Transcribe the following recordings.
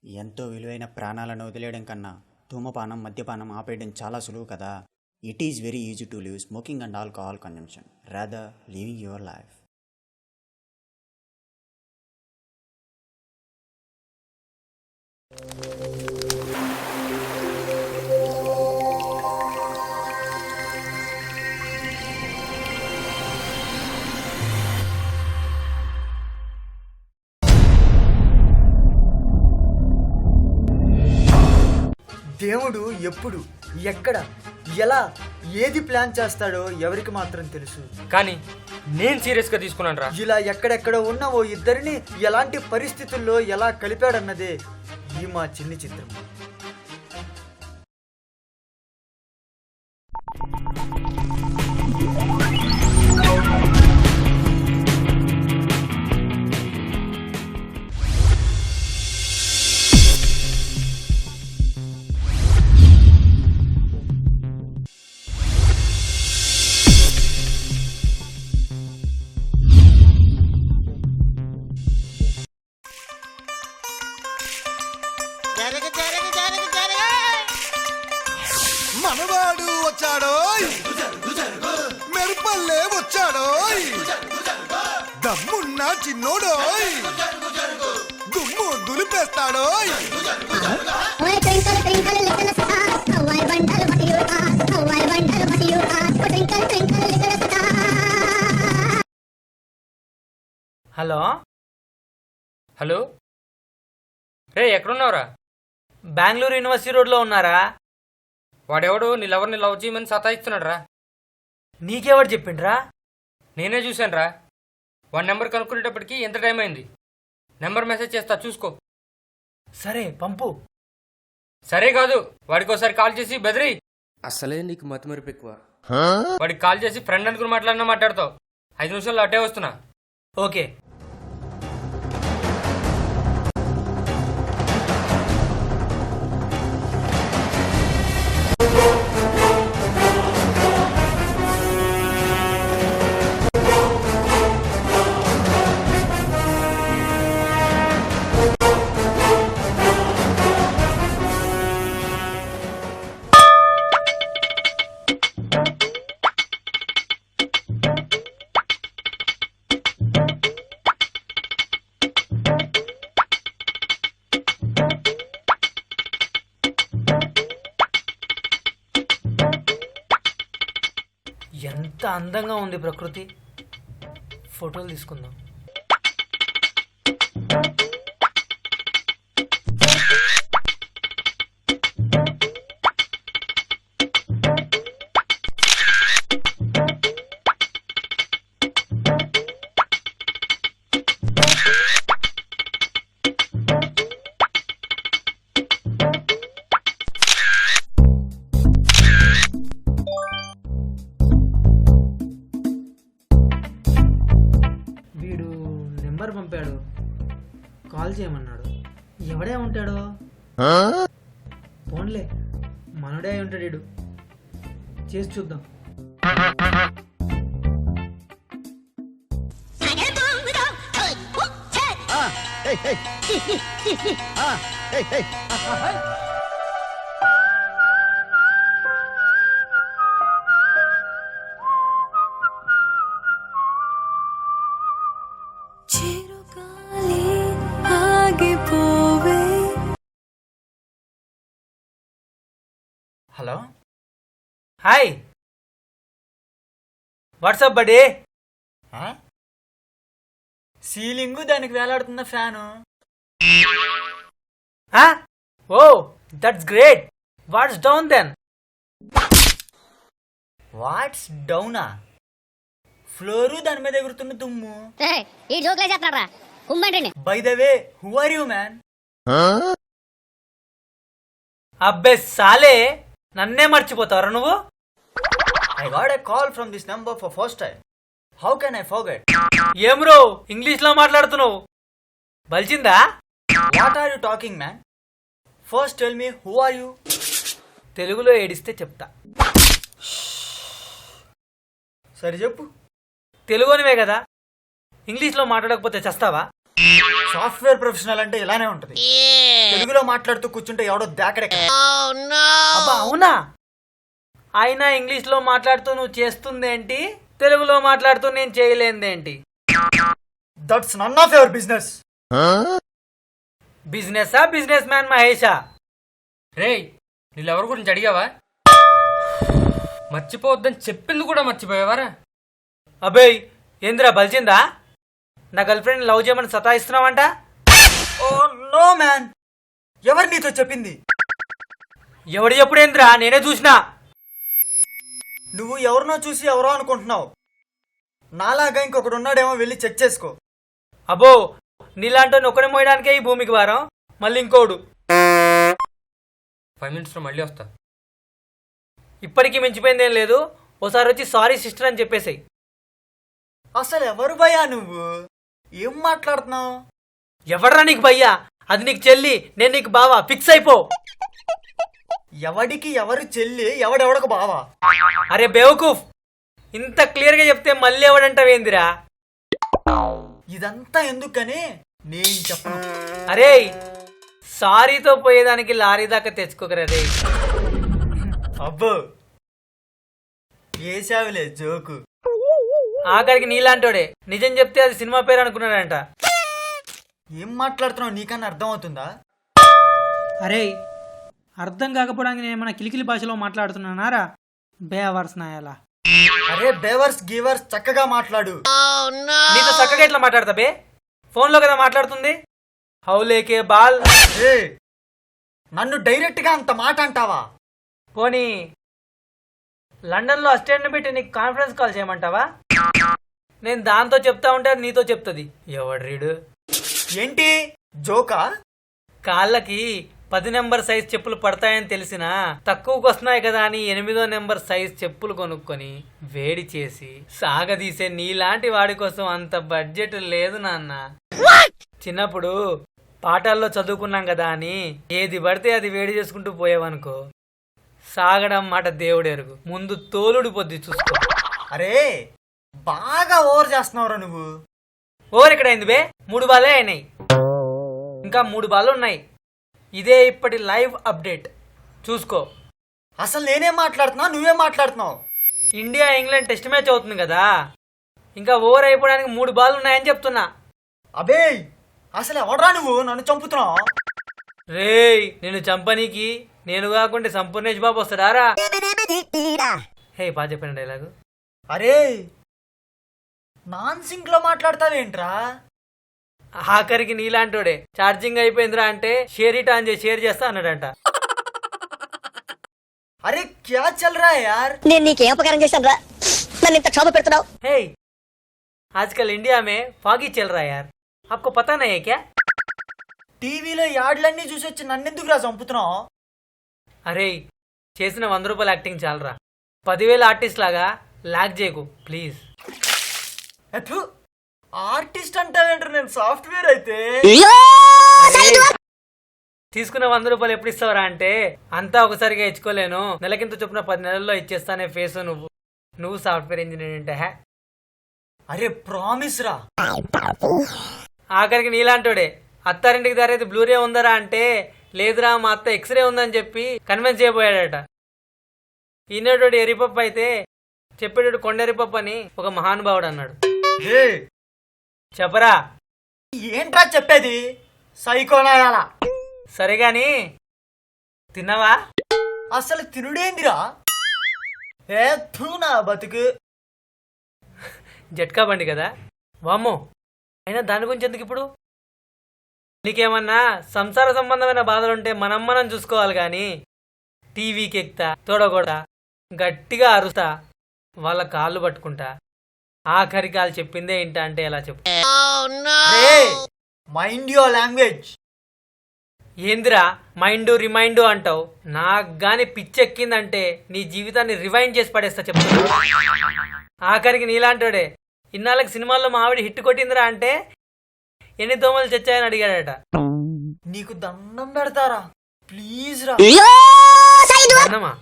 ఎంతో విలువైన ప్రాణాలను వదిలేయడం కన్నా ధూమపానం మద్యపానం ఆపేయడం చాలా సులువు కదా. It is very easy to leave smoking and alcohol consumption rather living your life. దేవుడు ఎప్పుడు ఎక్కడ ఎలా ఏది ప్లాన్ చేస్తాడో ఎవరికి మాత్రం తెలుసు. కానీ నేను సీరియస్గా తీసుకున్నాను రా. ఇలా ఎక్కడెక్కడ ఉన్న ఓ ఇద్దరిని ఎలాంటి పరిస్థితుల్లో ఎలా కలిపాడన్నదే ఈ మా చిన్ని చిత్రం. మనవాడు వచ్చాడోయ్, మెరుపల్లే వచ్చాడోయ్, దమ్మున్న చిన్నోడోయ్, దుమ్ము దులిపేస్తాడోయ్. హలో హలో రే, ఎక్కడున్నావురా? బెంగళూరు యూనివర్సిటీ రోడ్లో ఉన్నారా? వాడెవడు నీ లవర్ని లవ్ చేయమని సతాయిస్తున్నాడు రా. నీకెవడు చెప్పిండ్రా? నేనే చూశాను రా. వాడి నెంబర్ కనుక్కునేటప్పటికి ఎంత టైం అయింది. నెంబర్ మెసేజ్ చేస్తా, చూసుకో. సరే పంపు. సరే కాదు, వాడికి ఒకసారి కాల్ చేసి బెదిరి. అసలే నీకు మతిమరుపు ఎక్కువ. వాడికి కాల్ చేసి ఫ్రెండ్ అనుకుని మాట్లాడతావు. 5 నిమిషాల్లో అట్టే వస్తున్నా. ఓకే. ఎంత అందంగా ఉంది ప్రకృతి. ఫోటోలు తీసుకుందాం. నెంబర్ పంపాడు, కాల్ చేయమన్నాడు. ఎవడే ఉంటాడో? ఫోన్లే, మనడే అయి ఉంటాడు. వీడు చేసి చూద్దాం. Hello, hi, what's up buddy. Ceiling దానికి వేలాడుతున్న fan. Oh that's great. What's down then? What's డౌనా? ఫ్లోరు దాని మీద ఎగురుతున్న దుమ్ము. By the way, who are you man? అబ్బే సాలే, నన్నే మర్చిపోతావరా నువ్వు? I got a call from this number for first time. How can I forget? ఏం బ్రో ఇంగ్లీష్ లో మాట్లాడుతున్నావు? బలిచిందా? What are you talking, man? First tell me who are you? తెలుగులో ఏడిస్తే చెప్తా. సరే చెప్పు. తెలుగునివే కదా, ఇంగ్లీష్లో మాట్లాడకపోతే చస్తావా? సాఫ్ట్వేర్ ప్రొఫెషనల్ అంటే ఇలానే ఉంటది. తెలుగులో మాట్లాడుతూ కూర్చుంటే ఎవడో దాకడే. అబ్బా అవునా? అయినా ఇంగ్లీష్ లో మాట్లాడుతూ నువ్వు చేస్తుందేంటి, తెలుగులో మాట్లాడుతూ నేను చేయలేందేంటి? That's none of your business. బిజినెసా బిజినెస్ మ్యాన్ మహేషా? రేయ్, వీళ్ళెవరి గురించి అడిగావా? మర్చిపోవద్దని చెప్పింది కూడా మర్చిపోయావారా? అబ్బేయ్ ఏందిరా బలిచిందా? నా గర్ల్ ఫ్రెండ్ లవ్ చేయమని సతాయిస్తున్నావంట? ఓ నో మ్యాన్, ఎవరు నీతో చెప్పింది? ఎవడు చెప్పుడేంద్రా, నేనే చూసినా. నువ్వు ఎవరినో చూసి ఎవరో అనుకుంటున్నావు. నాలాగా ఇంకొకడు ఉన్నాడేమో వెళ్ళి చెక్ చేసుకో. అబ్బో, నీలాంటి ఒకడే మోయడానికే ఈ భూమికి వారం, మళ్ళీ ఇంకోడు. 5 minutes మళ్ళీ వస్తా. ఇప్పటికీ మించిపోయిందేం లేదు. ఓసారి వచ్చి సారీ సిస్టర్ అని చెప్పేసాయి. అసలు ఎవరు భయ్యా నువ్వు? ఏం మాట్లాడుతున్నావు? ఎవడరా నీకు భయ్యా? అది నీకు చెల్లి, నేను నీకు బావా. ఫిక్స్ అయిపో. ఎవడికి ఎవరు చెల్లి, ఎవడెవడకు బావా? అరే బేవకూఫ్, ఇంత క్లియర్ గా చెప్తే మళ్ళీ ఎవడంటావేందిరా? ఇదంతా ఎందుకని నేను చెప్పను. అరే సారీతో పోయేదానికి లారీ దాకా తెచ్చుకోకరా రే. అబ్బో ఏసావులే జోకు. ఆఖరికి నీలాంటోడే నిజం చెప్తే అది సినిమా పేరు అనుకున్నాడంట. ఏం మాట్లాడుతున్నావు, నీకన్నా అర్థం అవుతుందా? అరే అర్థం కాకపోవడానికి నేను ఏమైనా కిలికిలి భాషలో మాట్లాడుతున్నానారా? బేవర్స్ నాయాలా. అరే బేవర్స్ గీవర్స్ చక్కగా మాట్లాడు. నీతో చక్కగా ఎట్లా మాట్లాడతా బే? ఫోన్లో కదా మాట్లాడుతుంది. హౌలేకే బాల్. నన్ను డైరెక్ట్ గా అంత మాట అంటావా? పోనీ లండన్ లో అసిస్టెంట్ పెట్టి నీకు కాన్ఫరెన్స్ కాల్ చేయమంటావా? నేను దాంతో చెప్తా ఉంటే అది నీతో చెప్తుంది. ఎవడ్రీడు? ఏంటి జోకా? కాళ్ళకి 10 నెంబర్ సైజ్ చెప్పులు పడతాయని తెలిసినా తక్కువకు వస్తున్నాయి కదా అని 8వ నెంబర్ సైజ్ చెప్పులు కొనుక్కొని వేడి చేసి సాగదీసే నీలాంటి వాడి కోసం అంత బడ్జెట్ లేదు నాన్న. చిన్నప్పుడు పాఠాల్లో చదువుకున్నాం కదా అని ఏది పడితే అది వేడి చేసుకుంటూ పోయావనుకో, సాగడం మాట దేవుడెరుగు, ముందు తోలుడి పొద్దు చూసుకో. అరే బాగా ఓవర్ చేస్తున్నావురా నువ్వు. ఓవర్ ఎక్కడైంది బే? 3 బాలే అయినాయి, ఇంకా 3 బాలు ఉన్నాయి. ఇదే ఇప్పటి లైవ్ అప్డేట్, చూసుకో. అసలు నేనేం మాట్లాడుతున్నా, నువ్వేం మాట్లాడుతున్నావు? ఇండియా ఇంగ్లాండ్ టెస్ట్ మ్యాచ్ అవుతుంది కదా, ఇంకా ఓవర్ అయిపోవడానికి 3 బాల్ ఉన్నాయని చెప్తున్నా. అబే అసలు ఎవడరా నువ్వు, నన్ను చంపుతున్నావు? రేయ్ నిన్ను చంపనీకి నేను కాకుంటే సంపూర్ణేష్ బాబు వస్తాడారా? హే బాగా చెప్పిన డైలాగు. అరే నాన్ సింక్ లో మాట్లాడతావేంట్రా? ఆఖరికి నీలాంటోడే ఛార్జింగ్ అయిపోయిందిరా అంటే షేర్ ఇట్ ఆన్ చేసి షేర్ చేస్తా అన్నాడంట. అరే క్యా చల్ రా యార్? నేను నీకేం ఉపకారం చేశాను రా, నన్ను ఇంత క్షోభ పెడుతున్నావు? हे आजकल इंडिया में फॉगी चल रहा है यार, आपको पता नहीं है क्या? టీవీలో యాడ్లన్నీ చూసి వచ్చి నన్నెందుకురా చంపుతున్నావు? అరే చేసిన 100 రూపాయలు యాక్టింగ్ చాలరా, 10,000 ఆర్టిస్ట్ లాగా లాగ్ చేయకు ప్లీజ్. ఆర్టిస్ట్ అంటావేంటారు, నేను సాఫ్ట్వేర్ అయితే. తీసుకున్న 100 రూపాయలు ఎప్పుడు ఇస్తావరా అంటే, అంతా ఒకసారిగా ఇచ్చుకోలేను, నెలకింత చొప్పున 10 నెలల్లో ఇచ్చేస్తానే ఫేస్ నువ్వు సాఫ్ట్వేర్ ఇంజనీర్ అంటే. అరే ప్రామిస్ రా. ఆఖరికి నీలాంటోడే అత్తారింటికి దారైతే బ్లూరే ఉందరా అంటే, లేదురా మా అత్త ఎక్స్రే ఉందని చెప్పి కన్విన్స్ చేయబోయాడట. ఈనాడు ఎరిపప్పు అయితే చెప్పేటోడు కొండెరిపప్పు అని ఒక మహానుభావుడు అన్నాడు. చెప్పరా ఏంట్రా చెప్పేది, సైకోనాయాల. సరే గాని తిన్నావా? అసలు తినుడేందిరా? ఏ నా బతుకు. జట్కా బండి కదా వామ్మో, అయినా దాని గురించి ఎందుకు ఇప్పుడు? నీకేమన్నా సంసార సంబంధమైన బాధలుంటే మనం చూసుకోవాలి కానీ, టీవీకి ఎక్కుతా తోడగొడతా గట్టిగా అరుస్తా వాళ్ళ కాళ్ళు పట్టుకుంటా, ఆఖరికి వాళ్ళు చెప్పిందే ఏంటా అంటే ఎలా చెప్పు? Mind your language. ఏందిరా మైండ్ రిమైండ్ అంటావు? నాకు గాని పిచ్చెక్కిందంటే నీ జీవితాన్ని రివైండ్ చేసి పడేస్తా చెప్తున్నా. ఆఖరికి నీలాంటోడే ఇన్నాళ్ళకి సినిమాల్లో మా ఆవిడ హిట్ కొట్టిందిరా అంటే ఎన్ని దోమలు చచ్చాయని అడిగాడట. నీకు దండం పెడతారా ప్లీజ్ రా. అన్నమా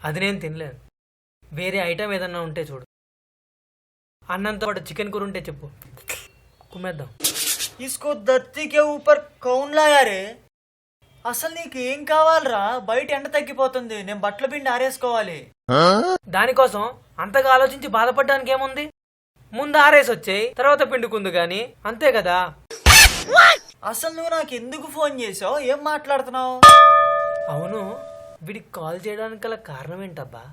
అది నేను తినలేదు, వేరే ఐటమ్ ఏదన్నా ఉంటే చూడు. అన్నంతో పాటు చికెన్ కూర ఉంటే చెప్పు, కుమ్మేద్దాం. इसको दत्ती के ऊपर कौन लाया रे? అసలు నీకు ఏం కావాలరా? బయట ఎండ తగ్గిపోతుంది, నేను బట్టల పిండి ఆరేసుకోవాలి. దానికోసం అంతగా ఆలోచించి బాధపడడానికి ఏముంది? ముందు ఆరేసి వచ్చేయి, తర్వాత పిండుకుందు గాని, అంతే కదా. అసలు నువ్వు నాకు ఎందుకు ఫోన్ చేసావు? ఏం మాట్లాడుతున్నావు? అవును, వీడికి కాల్ చేయడానికి గల కారణం ఏంటబ్బా?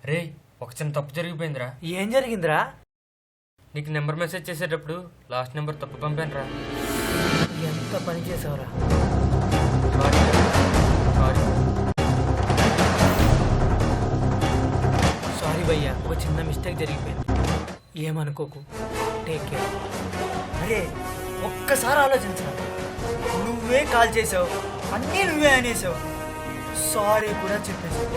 రే ఒక చిన్న తప్పు జరిగిపోయిందిరా. ఏం జరిగిందిరా? నీకు నెంబర్ మెసేజ్ చేసేటప్పుడు లాస్ట్ నెంబర్ తప్పు పంపాను రా. ఎంత పని చేసావురా? సారీ భయ్యా, ఒక చిన్న మిస్టేక్ జరిగిపోయింది, ఏమనుకోకు. Take care. అరే ఒక్కసారి ఆలోచించరా, నువ్వే కాల్ చేసావు, అన్నీ నువ్వే అనేసావు, సారీ కూడా చెప్పేసావు.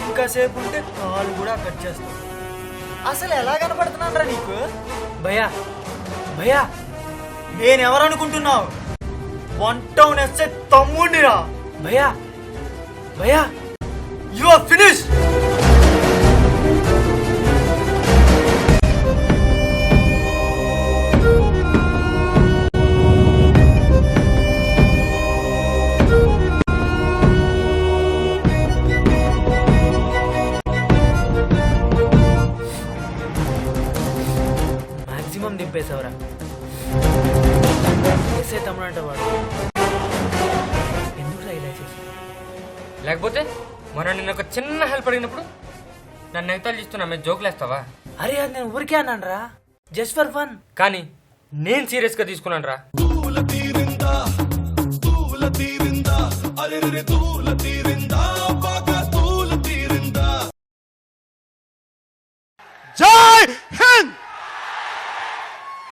ఇంకాసేపు ఉంటే కాల్ కూడా కట్ చేస్తావు. అసలు ఎలా కనపడుతున్నాను రా నీకు? భయ్యా భయ్యా, నేనెవరనుకుంటున్నావు? 1 టౌన్ ఎస్ఐ తమ్ముడిరా. భయ్యా భయ్యా, యు ఆర్ ఫినిష్. మాక్సిమం దింపేశావురా. ఎస్ఐ తమ్ముడు అంటే వాడు ఎందుకు ఇలా చేసి? లేకపోతే మొన్న నిన్న ఒక చిన్న హెల్ప్ అడిగినప్పుడు నన్ను ఎగతాలు చేస్తున్నా మేము జోకులు వేస్తావా? అరే అది నేను ఊరికే అన్నాను రా, జస్ట్ ఫర్ ఫన్. కానీ నేను సీరియస్ గా తీసుకున్నాను రా.